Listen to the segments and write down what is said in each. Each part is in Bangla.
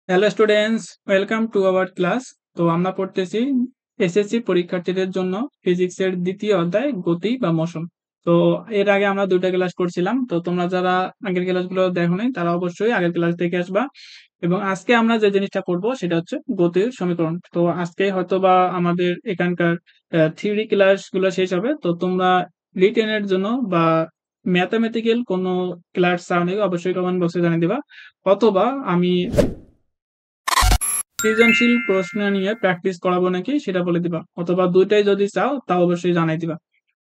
Hello students, welcome to our class. তো আমরা পড়তেছি এসএসসি পরীক্ষার্থীদের জন্য ফিজিক্সের দ্বিতীয় অধ্যায় গতি বা মোশন। তো এর আগে আমরা দুইটা ক্লাস করছিলাম, তো তোমরা যারা আগের ক্লাসগুলো দেখো নাই তারা অবশ্যই আগের ক্লাস দেখে আসবা। এবং আজকে আমরা যে জিনিসটা করব সেটা হচ্ছে গতির সমীকরণ। তো আজকে হয়তো বা আমাদের এখানকার থিওরি ক্লাসগুলো শেষ হবে, তো তোমরা রিটেনের জন্য বা ম্যাথামেটিক্যাল কোনো ক্লাস চাও নাকি অবশ্যই কমেন্ট বক্সে জানিয়ে দিবা, অথবা আমি সৃজনশীল প্রশ্ন নিয়ে প্র্যাকটিস করাবো নাকি সেটা বলে দিবা, অথবা দুইটাই যদি চাও তা অবশ্যই জানাই দিবা।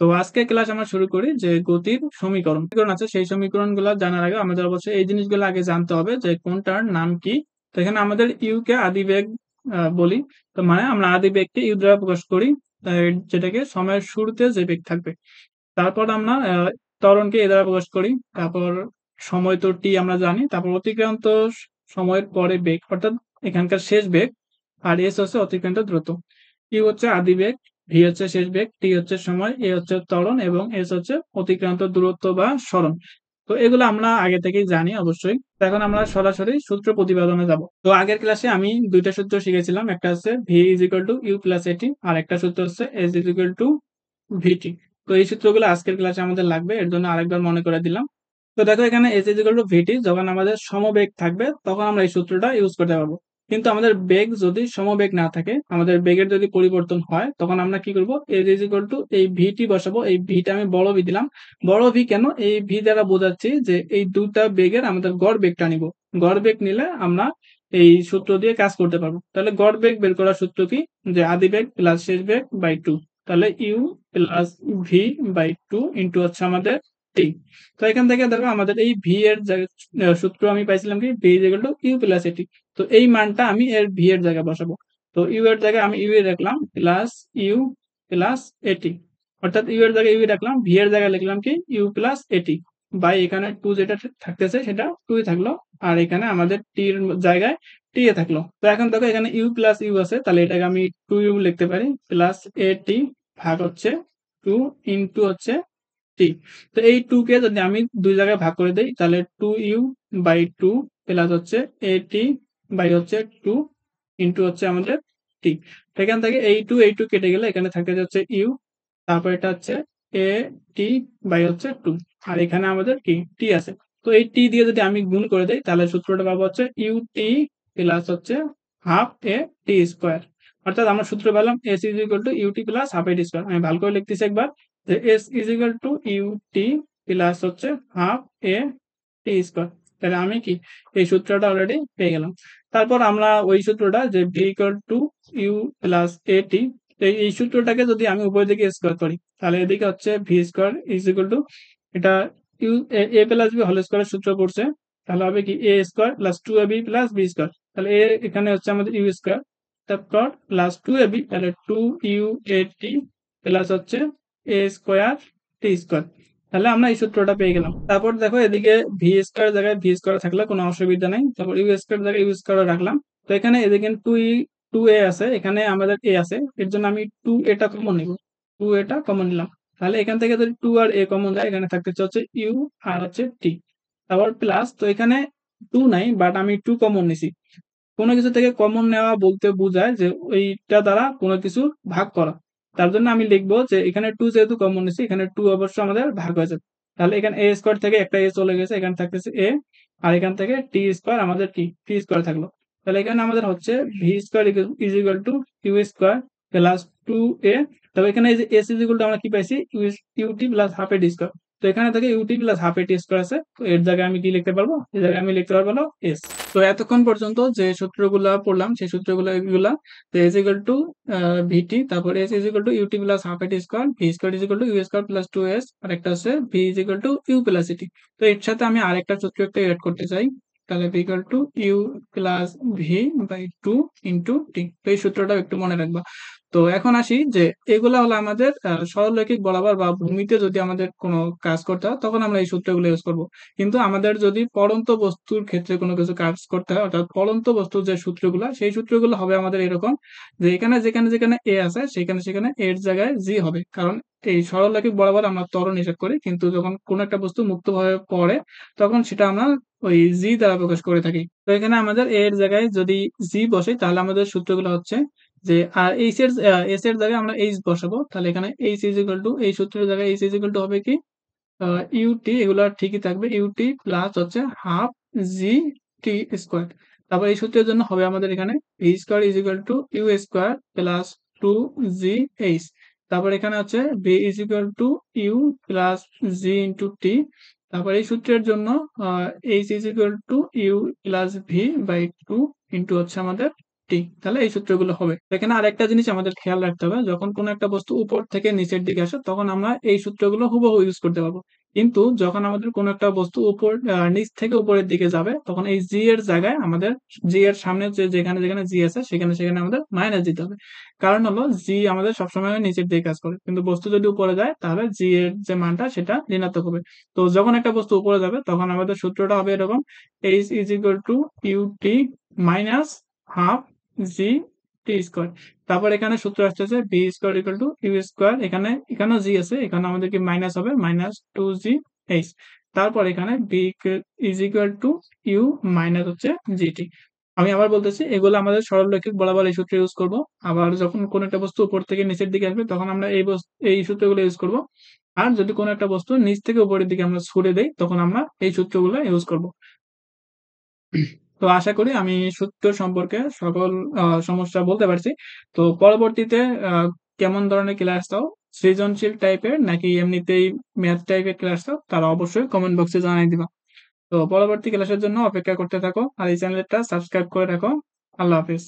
তো আজকে ক্লাস আমরা শুরু করি যে গতির সমীকরণ আছে, সেই সমীকরণ গুলা জানার আগে আমাদের অবশ্যই এই জিনিসগুলো আগে জানতে হবে যে কোনটার নাম কি। তো এখানে আমাদের ইউ কে আদিবেগ বলি। তো মানে আমরা আদিবেগকে ইউ দ্বারা প্রকাশ করি, যেটাকে সময়ের শুরুতে যে বেগ থাকবে। তারপর আমরা ত্বরণকে এ দ্বারা প্রকাশ করি। তারপর সময় তো টি আমরা জানি। তারপর অতিক্রান্ত সময়ের পরে বেগ, অর্থাৎ এখানকার শেষ বেগ। আর এস হচ্ছে অতিক্রান্ত দ্রুত। ইউ হচ্ছে আদি বেগ, ভি হচ্ছে শেষ বেগ, টি হচ্ছে সময়, এ হচ্ছে ত্বরণ এবং এস হচ্ছে অতিক্রান্ত দূরত্ব বা সরণ। তো এগুলো আমরা আগে থেকেই জানি অবশ্যই। তো এখন আমরা সরাসরি সূত্র প্রতিপাদনে যাব। তো আগের ক্লাসে আমি দুইটা সূত্র শিখেছিলাম, একটা হচ্ছে V is equal to you plus a t, আর একটা সূত্র হচ্ছে s is equal to v t. তো এই সূত্রগুলো আজকের ক্লাসে আমাদের লাগবে, এর জন্য আরেকবার মনে করে দিলাম। তো দেখো এখানে এস ইজ ইকুয়াল টু ভিটি, যখন আমাদের সমবেগ থাকবে তখন আমরা এই সূত্রটা ইউজ করতে পারবো। কিন্তু আমাদের বেগ যদি সমবেগ না থাকে, আমাদের বেগের যদি পরিবর্তন হয়, তখন আমরা কি করব, এস ইজ ইকুয়াল টু এই ভিটি বসাবো। এই ভিটা আমি বড় ভি দিলাম। বড় ভি কেন, এই ভি দ্বারা বোঝাচ্ছি যে এই দুটা বেগের আমাদের গড় বেগটা নিব। গড় বেগ নিলে আমরা এই সূত্র দিয়ে কাজ করতে পারবো। তাহলে গড় বেগ বের করার সূত্র কি, যে আদি বেগ প্লাস শেষ বেগ বাই টু। তাহলে u plus V by two into হচ্ছে আমাদের টি। তো এখান থেকে দেখো আমাদের এই ভি এর সূত্র আমি পাইছিলাম কি, v is equal to you plus a t. তো এই মানটা আমি এর ভি এর জায়গায় বসাবো। তো ইউ এর জায়গায় আমি ইউ এ রাখলাম প্লাস ইউ প্লাস এটি, অর্থাৎ ইউ এর জায়গায় ইউ রাখলাম, ভি এর জায়গায় লিখলাম কি ইউ প্লাস এটি বাই এখানে টু যেটা থাকতেছে সেটা টুই থাকলো, আর এখানে আমাদের টি এর জায়গায় টি এ থাকলো। তো এখন দেখো এখানে ইউ প্লাস ইউ আছে, তাহলে এটাকে আমি টু ইউ লিখতে পারি প্লাস এ টি ভাগ হচ্ছে টু ইন্টু হচ্ছে টি। তো এই টু কে যদি আমি দুই জায়গায় ভাগ করে দেই, তাহলে two u by two plus হচ্ছে এ টি বাই হচ্ছে টু ইন্টু হচ্ছে আমাদের টি। এখান থেকে এই টু কেটে গেলে এখানে থাকে যাচ্ছে ইউ, তারপর এটা হচ্ছে এ টি বাই হচ্ছে টু, আর এখানে আমাদের কি টি আছে। তো এই টি দিয়ে যদি আমি গুণ করে দেই, তাহলে সূত্রটা পাবো হচ্ছে ইউ টি প্লাস হচ্ছে হাফ এ টি স্কোয়ার। অর্থাৎ আমরা সূত্র পেলাম s is equal to UT plus half a t square. আমি ভালো করে লিখতেছি একবার, যে s is equal to UT plus হচ্ছে হাফ এ টি স্কোয়ার। তাহলে আমি কি এই সূত্রটা অলরেডি পেয়ে গেলাম। তারপর আমরা ওই সূত্রটা যে V equal to you plus A T, এই সূত্রটাকে যদি আমি উপরের দিকে স্কোয়ার করি, তাহলে এদিকে হচ্ছে V square is equal to এটা U A plus B whole স্কোয়ারের সূত্র পড়ছে, তাহলে হবে কি A square plus two A B plus B square. তাহলে এ এখানে হচ্ছে আমাদের ইউ স্কোয়ার, তারপর প্লাস টু এ বি, তাহলে two U A T plus হচ্ছে এ স্কোয়ার টি স্কোয়ার। তাহলে আমরা এই সূত্রটা পেয়ে গেলাম। তারপর দেখো এদিকে ভি স্কোয়ার জায়গায় ভি স্কোয়ার থাকলে কোনো অসুবিধা নাই, তারপর ইউ স্কোয়ার জায়গায় ইউ স্কোয়ার রাখলাম। তো এখানে এদিকে টু এ আছে, এখানে আমাদের এ আছে, এর জন্য আমি টু এটা কমন নিব, টু এটা কমন নিলাম। তাহলে এখান থেকে যদি টু আর এ কমন যায়, এখানে থাকতে হচ্ছে ইউ আর হচ্ছে টি। তারপর প্লাস, তো এখানে টু নাই বাট আমি টু কমন নিছি। কোনো কিছু থেকে কমন নেওয়া বলতে বোঝায় যে ওইটা দ্বারা কোনো কিছু ভাগ করা। তার জন্য আমি লিখবো যে এখানে টু যেহেতু কমন নিছি, এখানে টু অবশ্য আমাদের ভাগ হয়ে যাবে। তাহলে এখানে এ স্কোয়ার থেকে একটা এ চলে গেছে, এখানে থাকতেছে এ, আর এখান থেকে টি স্কোয়ার আমাদের কি টি স্কোয়ার থাকলো। তাহলে এখানে আমাদের হচ্ছে V square is equal to you square plus two A. তবে এখানে এই যে এস ইজ ইকুয়াল টু আমরা কি পাইছি, UT plus half a t square. তো এখানে থেকে UT plus half a t square আছে, তো এর জায়গায় আমি কি লিখতে পারবো, এর জায়গায় আমি লিখতে পারবো হলো এস। তো এতক্ষণ পর্যন্ত যে সূত্রগুলা পড়লাম সেই সূত্রগুলো এগুলা, তো এস ইকুয়াল টু ভিটি, তারপর S is equal to UT plus half A T square, V square is equal to you square plus two S, আর একটা হচ্ছে V is equal to you plus E T. তো এর সাথে আমি আরেকটা সূত্র একটা এড করতে চাই, তাহলে V equal to you plus V by two into T. তো এই সূত্রটা একটু মনে রাখবা। তো এখন আসি যে এগুলা হলো আমাদের সরলরৈখিক বরাবর বা ভূমিতে যদি আমাদের কোনো কাজ করতে হয় তখন আমরা এই সূত্রগুলো ইউজ করব। কিন্তু আমাদের যদি পড়ন্ত বস্তুর ক্ষেত্রে কোনো কিছু কাজ করতে হয় অর্থাৎ পড়ন্ত বস্তুর যে সূত্রগুলা সেই সূত্রগুলো হবে আমাদের এরকম যে এখানে যেখানে A আছে সেখানে এর জায়গায় G হবে। কারণ এই সরলরৈখিক বরাবর আমরা ত্বরণ হিসাব করি কিন্তু যখন কোনো একটা বস্তু মুক্তভাবে পড়ে তখন সেটা আমরা ওই G দ্বারা প্রকাশ করে থাকি। তো এখানে আমাদের A এর জায়গায় যদি G বসে তাহলে আমাদের সূত্রগুলো হচ্ছে যে আর এস এর জায়গায় আমরা এইচ বসাবো তাহলে এখানে এইচ ইজ ইকুয়াল টু এই সূত্রের জায়গায় এইচ ইজ ইকুয়াল টু হবে কি ইউটি এগুলো ঠিকই থাকবে ইউটি প্লাস হচ্ছে হাফ জি টি স্কোয়ার। তারপর এই সূত্রের জন্য হবে আমাদের এখানে V square is equal to you square plus two G H. তারপর এখানে হচ্ছে V is equal to you plus G into T. তারপর এই সূত্রের জন্য H is equal to you plus V by two into হচ্ছে আমাদের টি। তাহলে এই সূত্রগুলো হবে। এখানে আরেকটা জিনিস আমাদের খেয়াল রাখতে হবে যখন কোনো একটা বস্তু উপর থেকে নিচের দিকে আসে তখন আমরা এই সূত্রগুলো হুবহু ইউজ করতে পারবো। কিন্তু যখন আমাদের কোনো একটা বস্তু নিচ থেকে উপরের দিকে যাবে তখন এই জি এর জায়গায় আমাদের জি এর সামনে যেখানে জি আছে সেখানে আমাদের মাইনাস দিতে হবে। কারণ হলো জি আমাদের সবসময় নিচের দিকে কাজ করে কিন্তু বস্তু যদি উপরে যায় তাহলে জি এর যে মানটা সেটা ঋণাত্মক হবে। তো যখন একটা বস্তু উপরে যাবে তখন আমাদের সূত্রটা হবে এরকম h is equal to u t minus half G T square. তারপর এখানে সূত্র আসতেছে v square equal to you square এখানেও জি আছে এখানে আমাদের কি মাইনাস হবে মাইনাস টু জি এইচ। তারপর এখানে v is equal to u minus হচ্ছে জিটি। আমি আবার বলতেছি এগুলো আমাদের সরলরৈখিক বরাবর এই সূত্র ইউজ করব। আবার যখন কোন একটা বস্তু উপর থেকে নিচের দিকে আসবে তখন আমরা এই সূত্রগুলো ইউজ করব। আর যদি কোনো একটা বস্তু নিচ থেকে উপরের দিকে আমরা ছুড়ে দেই তখন আমরা এই সূত্রগুলো ইউজ করব। তো আশা করি আমি সূত্র সম্পর্কে সকল সমস্যা বলতে পারছি। তো পরবর্তীতে কেমন ধরনের ক্লাস চাও, সৃজনশীল টাইপের নাকি এমনিতেই ম্যাথ টাইপের ক্লাস চাও তারা অবশ্যই কমেন্ট বক্সে জানাই দিবা। তো পরবর্তী ক্লাসের জন্য অপেক্ষা করতে থাকো আর এই চ্যানেলটা সাবস্ক্রাইব করে রাখো। আল্লাহ হাফেজ।